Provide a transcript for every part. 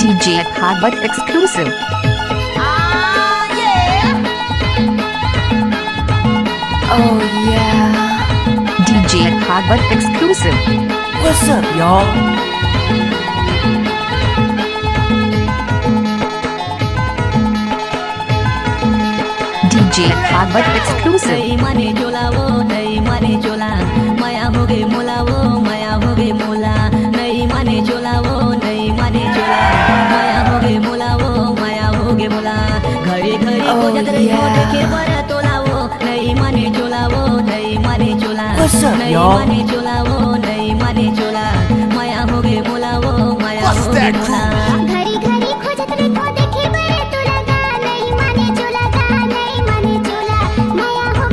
DJ Bhagat exclusive. Oh yeah. DJ Bhagat exclusive. What's up, y'all? DJ Bhagat exclusive. नहीं माने चोला वो नहीं माने चोला माया हो गई मोला वो माया हो गई मोला नहीं माने चोला वो नहीं माने चोला माया हो गई मोला वो माया हो गई मोला घड़ी घड़ी को जतरे को देखे बड़ा तोला वो नहीं माने चोला वो नहीं माने चोला What's up, नहीं y'all? माने चोला वो नहीं माने चोला माया हो गई मोला वो माया हो गई मोला घड़ी घड़ी खोजत रे को देखे बड़े तो लगा नहीं माने चोला का नहीं माने चोला माया हो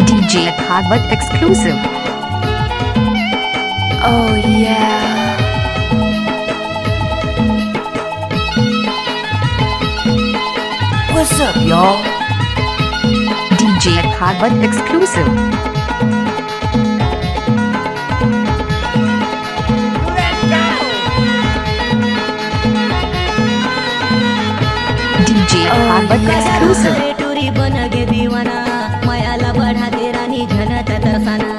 DJ Bhagat exclusive. Oh yeah. What's up, y'all? DJ Bhagat exclusive. DJ Bhagat exclusive. करे टूरी बन गे दीवाना मायाला बढ़ा दे रानी झनत तरसाना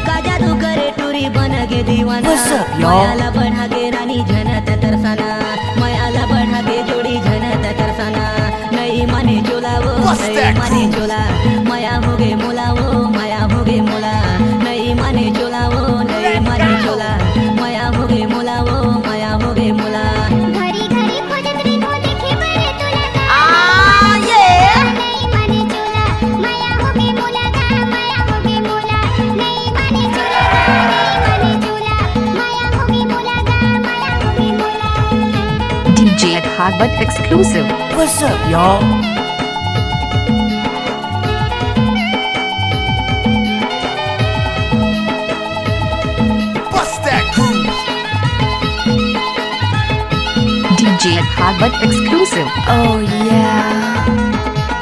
का जादू करे टूरी बन गे दीवाना What's up, y'all? मायाला बढ़ा गे रानी झनत तरसाना मायाला बढ़ा गे जोड़ी झनत तरसाना नहीं माने चोला वो नहीं माने चोला माया हो गे मोला वो माया हो गे मोला नहीं माने चोला वो नहीं माने चोला माया हो गे मोला वो माया हो गे मोला घड़ी घड़ी खोजत रे को देखे बड़े तो लगा नहीं माने चोला माया हो गई मोला का माया हो गई मोला नहीं माने चोला नहीं माने चोला माया हो गई मोला का माया हो गई मोला DJ Bhagat exclusive. What's up, y'all? Bust that groove. DJ Bhagat exclusive. Oh yeah.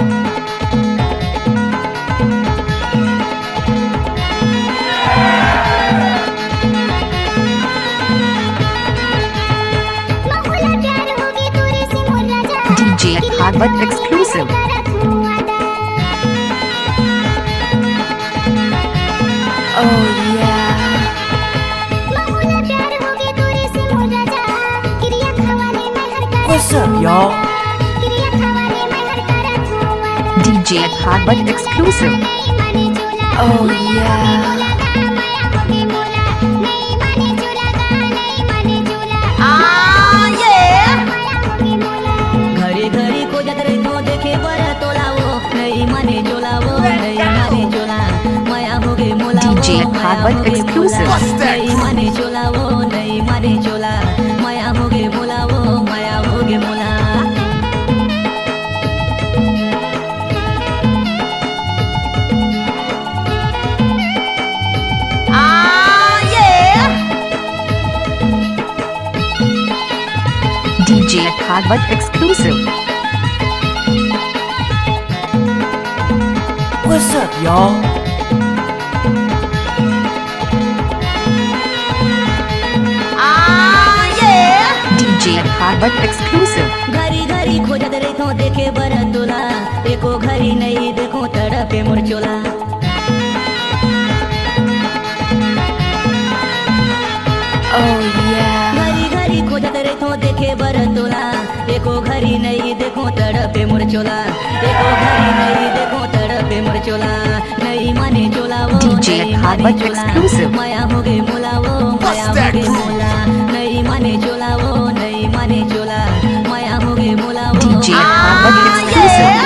माहौला प्यार हो गई तोरे से मोर राजा DJ Bhagat exclusive. Oh yeah. माहौला प्यार हो गई तोरे से मोर राजा क्रिया खवाने में हर कर What's up, y'all? क्रिया खवाने में हर कर हुआ DJ Bhagat exclusive. नहीं माने चोला Oh yeah. माया हो गई मोला नहीं माने चोला का नहीं माने चोला माया हो गई मोला घड़ी घड़ी को जतरे को देखे बड़ा तोला वो नहीं माने चोला वो नहीं माने चोला माया हो गई मोला वो DJ माया हो Bhagat गई exclusive. मोला नहीं माने चोला वो नहीं माने चोला माया हो गई मोला वो माया हो गई मोला DJ Bhagat exclusive. What's up, y'all? DJ Bhagat exclusive. घड़ी घड़ी खोजत रहो देखे बड़ा तोला एको घड़ी नहीं देखो तड़पे मोर चोला Oh yeah. घड़ी घड़ी खोजत रहो देखे बड़ा तोला एको घड़ी नहीं देखो तड़पे मोर चोला एको घड़ी नहीं देखो तड़पे मोर चोला नहीं माने चोला वो DJ नहीं माने Bhagat चोला exclusive. माया हो गई मोला वो माया हो गई मोला नहीं माने चोला वो नहीं माने चोला माया हो गई मोला वो DJ माया हो Bhagat गई मोला। exclusive.